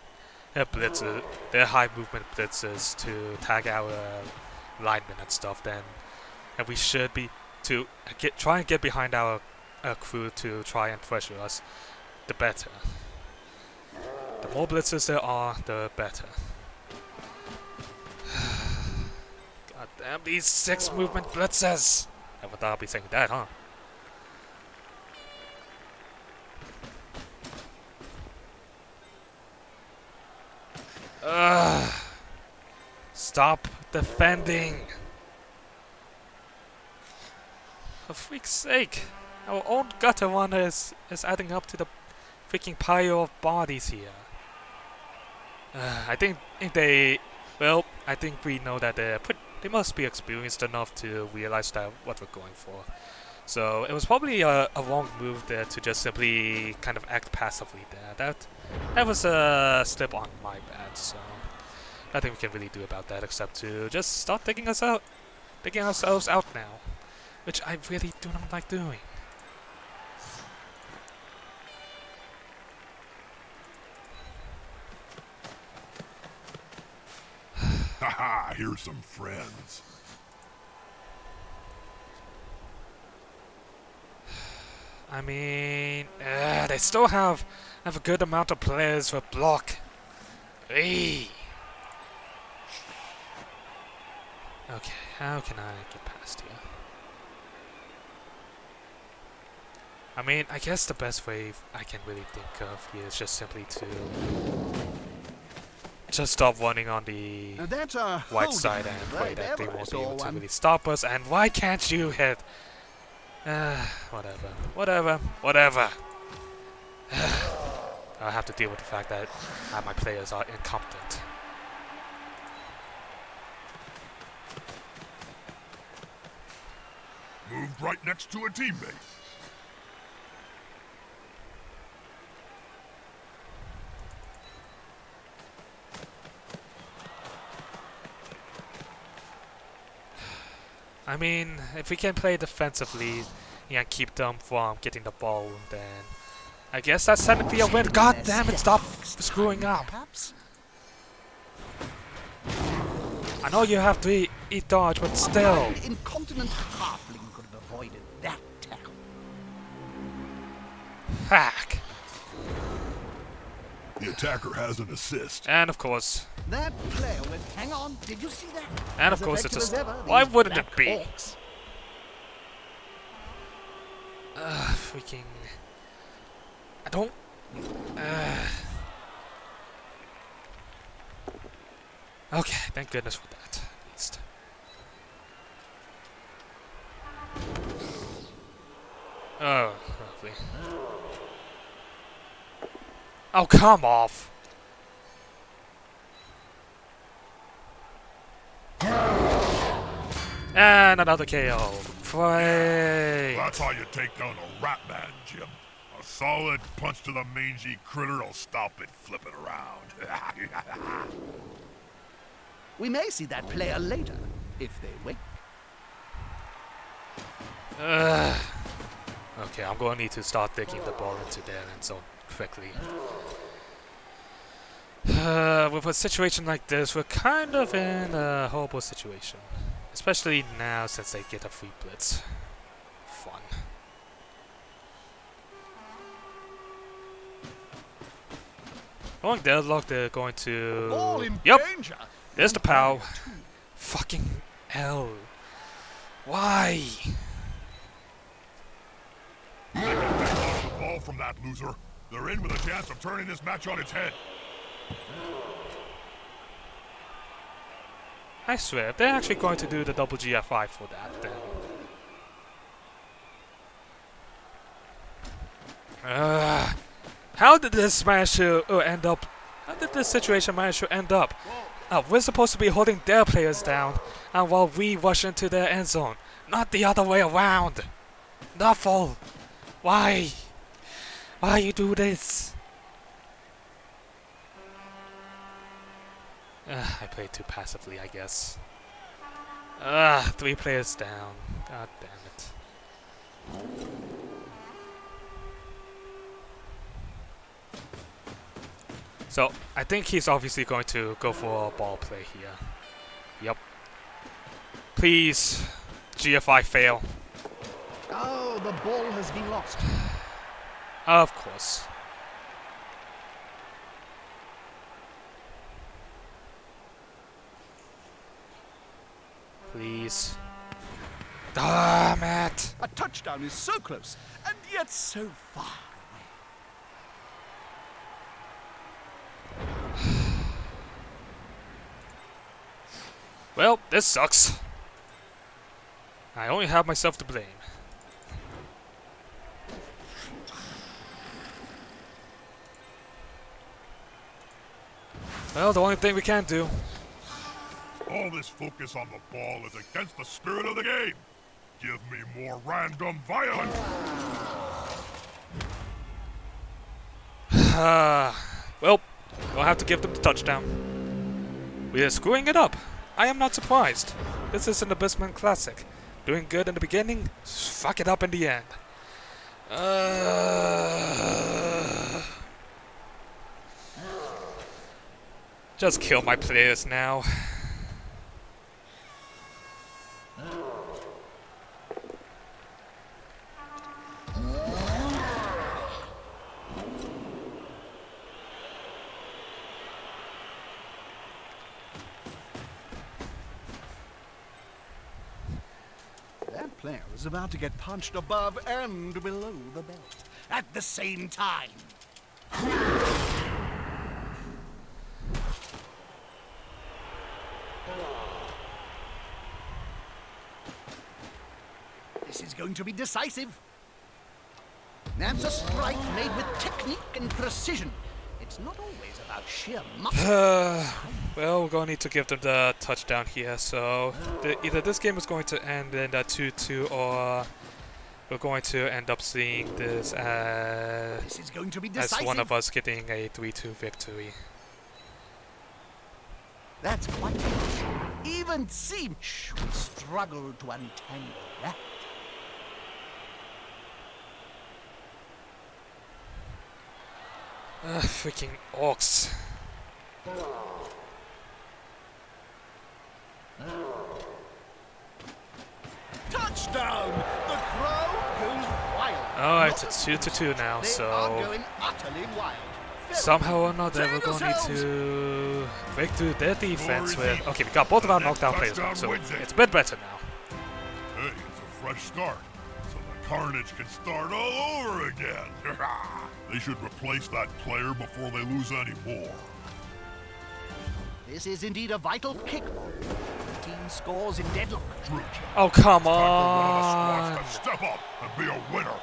blitzers, their high movement blitzers to tag our linemen and stuff, then and we should be to try and get behind our crew to try and pressure us, the better. The more blitzers there are, the better. God damn these 6 movement blitzers! Never thought I'd be saying that, huh? Stop defending! For freak's sake! Our own gutter one is adding up to the freaking pile of bodies here. I think they... Well, I think we know that they must be experienced enough to realize that what we're going for. So it was probably a wrong move there to just simply kind of act passively there. That was a slip on my bad, so nothing we can really do about that except to just start digging ourselves out now, which I really do not like doing. Haha, here's some friends. I mean, they still have a good amount of players for block. Eee. Okay, how can I get past here? I mean, I guess the best way I can really think of here is just simply to just stop running on the white side and pray that they won't be able to really stop us. And why can't you hit? Whatever. I'll have to deal with the fact that my players are incompetent. Moved right next to a teammate. I mean, if we can play defensively and keep them from getting the ball, then I guess that's technically a win. God damn it, stop screwing up. I know you have to eat dodge, but still. An incontinent halfling could have avoided that tackle. Hack. The attacker has an assist. And of course. That player went, hang on, did you see that? And of course it's a... Why wouldn't it be? Orcs. Freaking... I don't... Okay, thank goodness for that, at least. Oh, lovely. Oh, come off! And another KO. Great. That's how you take down a rat man, Jim. A solid punch to the mangy critter will stop it flipping around. We may see that player later, if they wait. Okay, I'm going to need to start digging the ball into their end zone quickly. With a situation like this, we're kind of in a horrible situation. Especially now since they get a free blitz. Fun. Going deadlock, they're going to... Yep! There's the POW. Fucking hell. Why? They can take off the ball from that loser. They're in with a chance of turning this match on its head. I swear, if they're actually going to do the double GFI for that, then... How did this manage to end up? How did this situation manage to end up? We're supposed to be holding their players down, and while we rush into their end zone, not the other way around. Nuffle, why? Why you do this? I played too passively, I guess. 3 players down. God damn it. So, I think he's obviously going to go for a ball play here. Yep. Please, GFI fail. Oh, the ball has been lost. Of course. Please. Damn it! A touchdown is so close, and yet so far away. Well, this sucks. I only have myself to blame. Well, the only thing we can do. All this focus on the ball is against the spirit of the game. Give me more random violence. Well, we'll have to give them the touchdown. We are screwing it up. I am not surprised. This is an AbyssMan classic. Doing good in the beginning, fuck it up in the end. Just kill my players now. That player is about to get punched above and below the belt at the same time. This is going to be decisive. That's a strike made with technique and precision. It's not always about sheer muscle. Well, we're going to need to give them the touchdown here, so either this game is going to end in a 2-2 or we're going to end up seeing this This is going to be decisive. as one of us getting a 3-2 victory. That's quite harsh. Even Seach would struggle to untangle that. Freaking Orcs. Touchdown! The crowd goes wild. Alright, it's 2-2 now, They are so going utterly wild. somehow or another we're going to need to break through their defense with... Okay, we got both of our knockdown players back, so it's a bit better now. Hey, it's a fresh start, so the carnage can start all over again. They should replace that player before they lose any more. This is indeed a vital kick. The team scores in deadlock. Oh, come Time for one on! of the squads to step up and be a winner.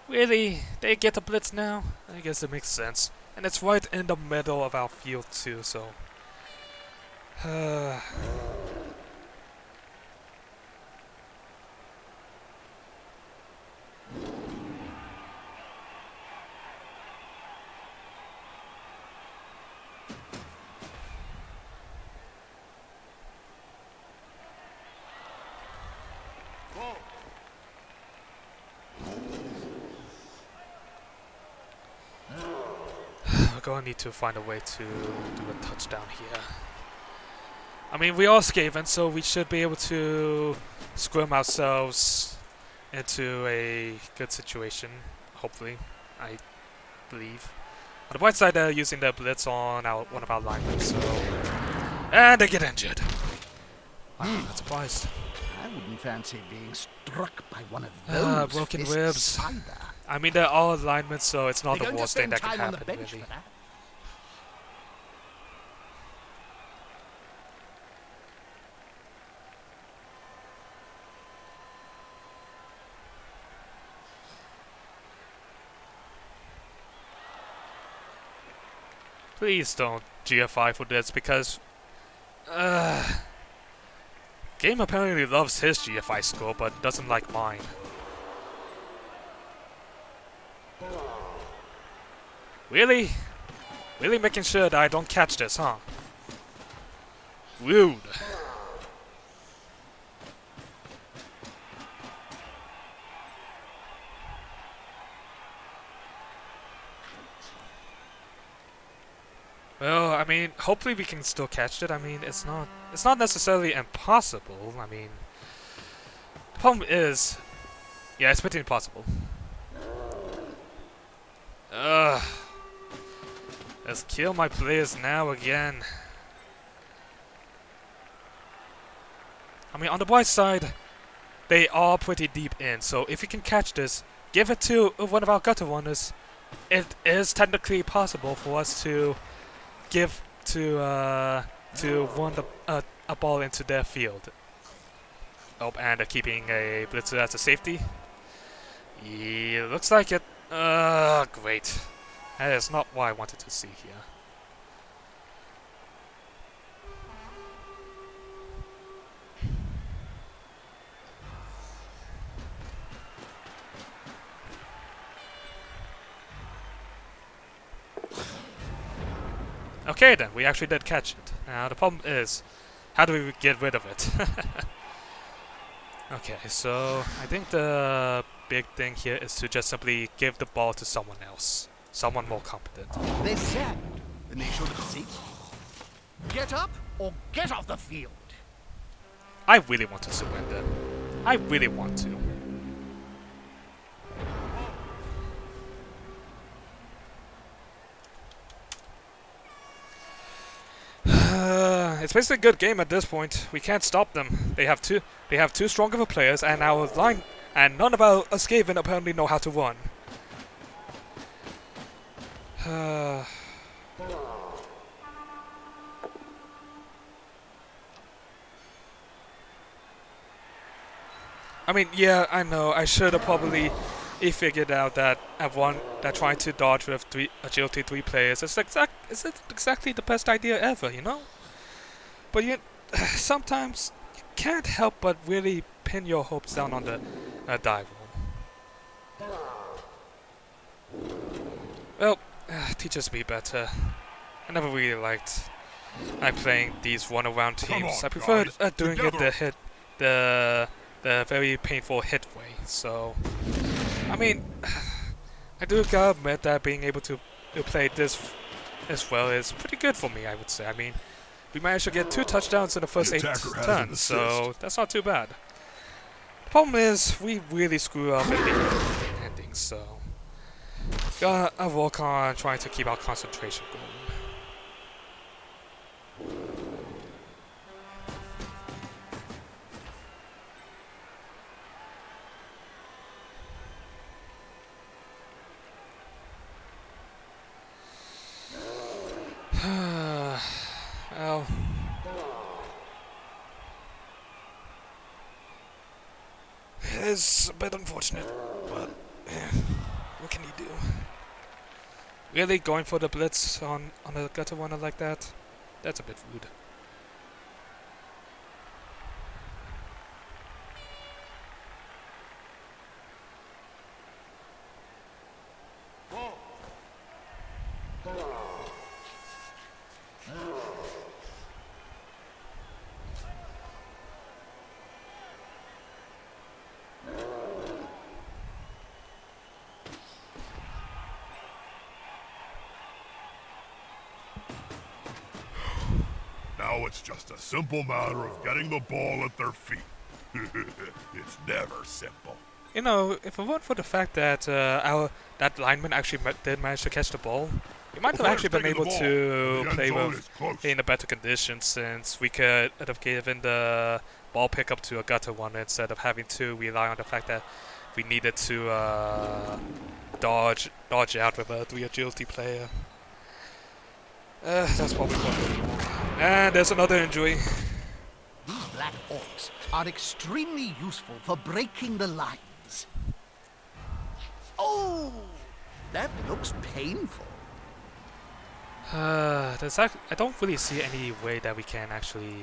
Really? They get a blitz now? I guess it makes sense. And it's right in the middle of our field too, so... We're gonna need to find a way to do a touchdown here. I mean, we are Skaven, so we should be able to scrim ourselves into a good situation, hopefully, I believe. On the bright side, they're using their blitz on one of our linemen, so... And they get injured. I'm not surprised. I wouldn't fancy being struck by one of those broken fists ribs. either. I mean, they're all alignment, so it's not They're the going to worst thing spend that can time on the happen, bench really. for that. Please don't GFI for this because game apparently loves his GFI score but doesn't like mine. Really? Really making sure that I don't catch this, huh? Rude. Well, I mean, hopefully we can still catch it. I mean, it's not necessarily impossible. I mean, the problem is, yeah, it's pretty impossible. Ugh. Let's kill my players now again. I mean, on the bright side, they are pretty deep in, so if you can catch this, give it to one of our gutter runners. It is technically possible for us to give to run a ball into their field. Oh, and keeping a blitzer as a safety. Yeah, looks like it. Great. That is not what I wanted to see here. Okay then, we actually did catch it. Now the problem is, how do we get rid of it? Okay, so I think the big thing here is to just simply give the ball to someone else. Someone more competent. They're sad, and they should see. Get up or get off the field. I really want to surrender. I really want to. It's basically a good game at this point. We can't stop them. They have too strong of a players, and our line and none of our Skaven apparently know how to run. I mean, yeah, I know. I should have probably figured out that everyone that trying to dodge with agility 3 players isn't exactly the best idea ever, you know? But sometimes you can't help but really pin your hopes down on the dive roll. Well, teaches me better. I never really liked playing these one-around teams. I preferred doing it the very painful hit way. So, I mean, I do gotta admit that being able to play this as well is pretty good for me, I would say. I mean, we managed to get 2 touchdowns in the first 8 turns, so that's not too bad. The problem is, we really screw up in the ending, so gotta work on trying to keep our concentration going. Well, it is a bit unfortunate, but what can you do? Really going for the blitz on a gutter runner like that? That's a bit rude. Now it's just a simple matter of getting the ball at their feet. It's never simple. You know, if it weren't for the fact that that lineman actually did manage to catch the ball, we might have actually been able to play with in a better condition, since we could have given the ball pickup to a gutter runner instead of having to rely on the fact that we needed to dodge out with a 3 agility player. That's probably what. And there's another injury. These black orcs are extremely useful for breaking the lines. Oh, that looks painful. I don't really see any way that we can actually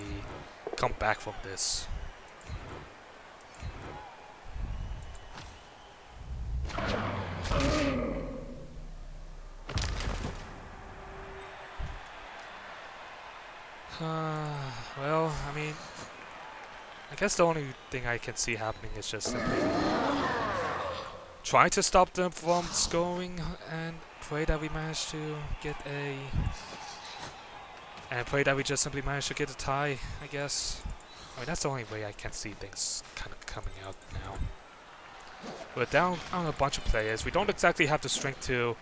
come back from this. Well, I mean, I guess the only thing I can see happening is just simply try to stop them from scoring and pray that we manage to get a... And pray that we just simply manage to get a tie, I guess. I mean, that's the only way I can see things kind of coming out now. We're down on a bunch of players. We don't exactly have the strength to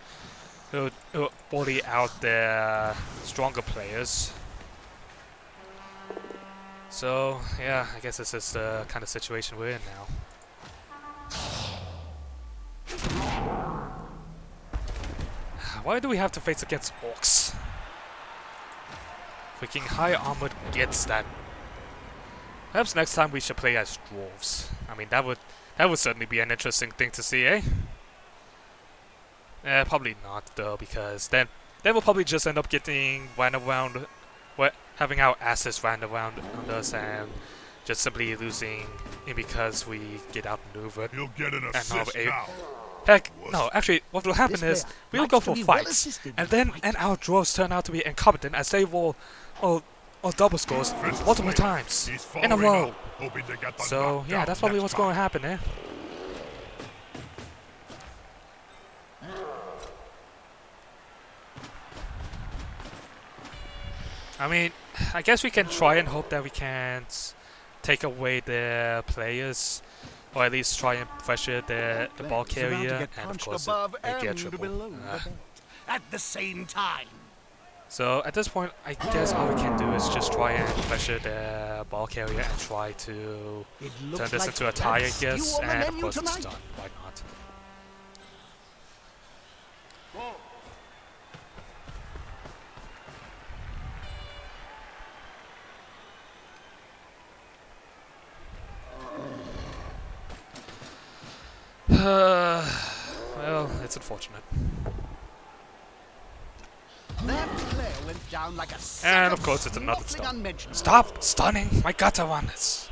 bully out the stronger players. So, yeah, I guess this is the kind of situation we're in now. Why do we have to face against Orcs? Freaking high armored gets that. Perhaps next time we should play as dwarves. I mean, that would certainly be an interesting thing to see, eh? Probably not though, because then we'll probably just end up getting ran around, having our asses ran around on us and just simply losing because we get outmaneuvered. You'll get an assist now. Heck, no, actually, what will happen is we'll go for fights, and our dwarves turn out to be incompetent as they roll double scores multiple times in a row. So, yeah, that's probably what's going to happen, eh? I mean, I guess we can try and hope that we can't take away their players, or at least try and pressure the ball carrier, and of course they get triple. At the same time. So at this point, I guess all we can do is just try and pressure the ball carrier and try to turn this into a tie, I guess, and of course it's done. Why not? Well, it's unfortunate. That player went down like a And of course it's another stun. Stop stunning my gutter runners!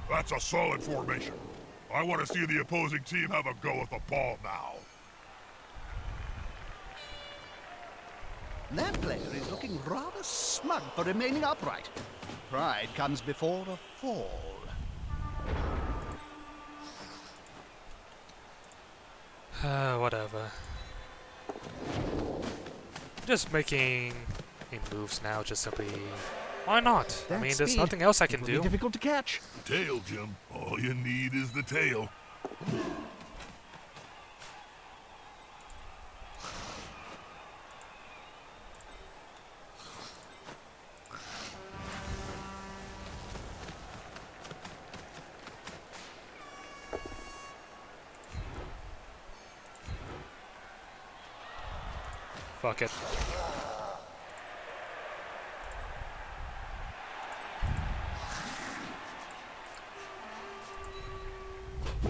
That's a solid formation. I want to see the opposing team have a go at the ball now. That player is looking rather smug for remaining upright. Pride comes before a fall. Whatever. Just making moves now, just simply... Why not? I mean, there's nothing else I can do. Difficult to catch. Tail, Jim. All you need is the tail. Fuck it.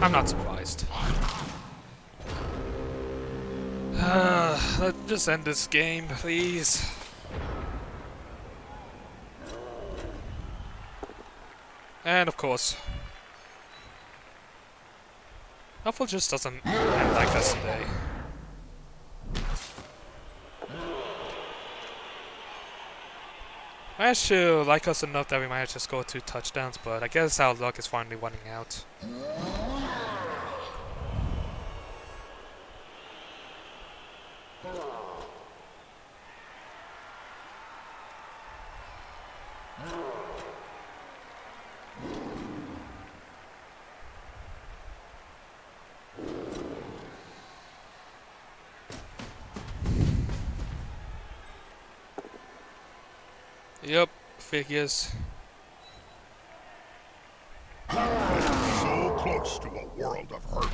I'm not surprised. Let's just end this game, please. And of course, Huffle just doesn't like us today. Managed to like us enough that we managed to score 2 touchdowns, but I guess our luck is finally running out. Yep, figures. So close to a world of hurt.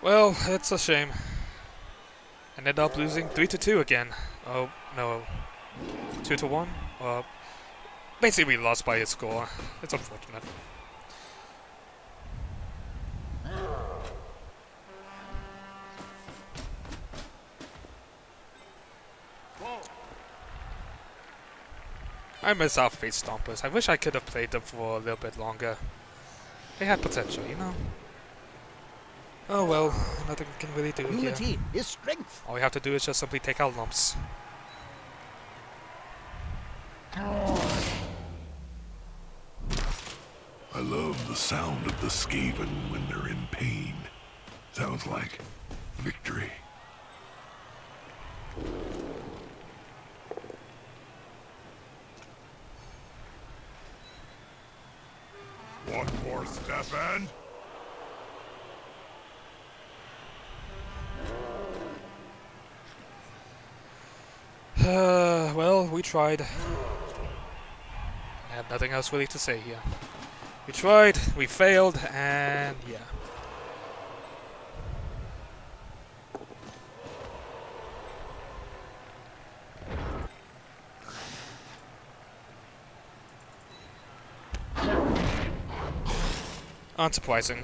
Well, it's a shame. Ended up losing 3-2 again. Oh, no. 2-1? Basically we lost by a score. It's unfortunate. I miss our face stompers. I wish I could have played them for a little bit longer. They had potential, you know? Oh well, nothing we can really do here. Unity is strength. All we have to do is just simply take out lumps. I love the sound of the Skaven when they're in pain. Sounds like victory. One more step and... Well, we tried. I have nothing else really to say here. We tried, we failed, and yeah. Unsurprising.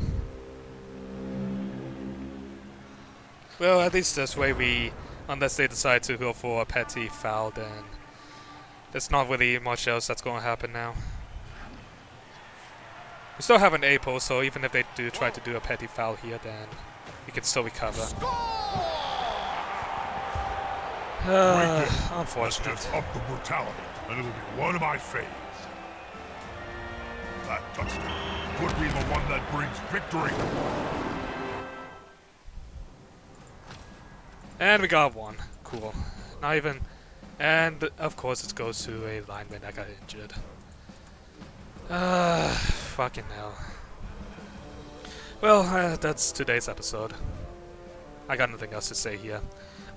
Well, at least this way unless they decide to go for a petty foul, then there's not really much else that's going to happen now. We still have an A post, so even if they do try to do a petty foul here, then we can still recover. Unfortunate. Let's just up the brutality, and it'll be one of my faves. That touchdown could be the one that brings victory. And we got one. Cool. Not even... And, of course, it goes to a lineman that got injured. Fucking hell. Well, that's today's episode. I got nothing else to say here.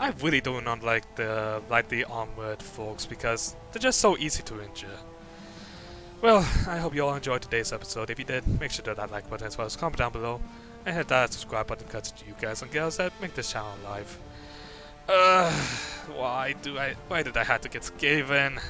I really do not like the lightly armored folks because they're just so easy to injure. Well, I hope you all enjoyed today's episode. If you did, make sure to hit that like button as well as comment down below. And hit that subscribe button because it's you guys and girls that make this channel alive. Why did I have to get Skaven?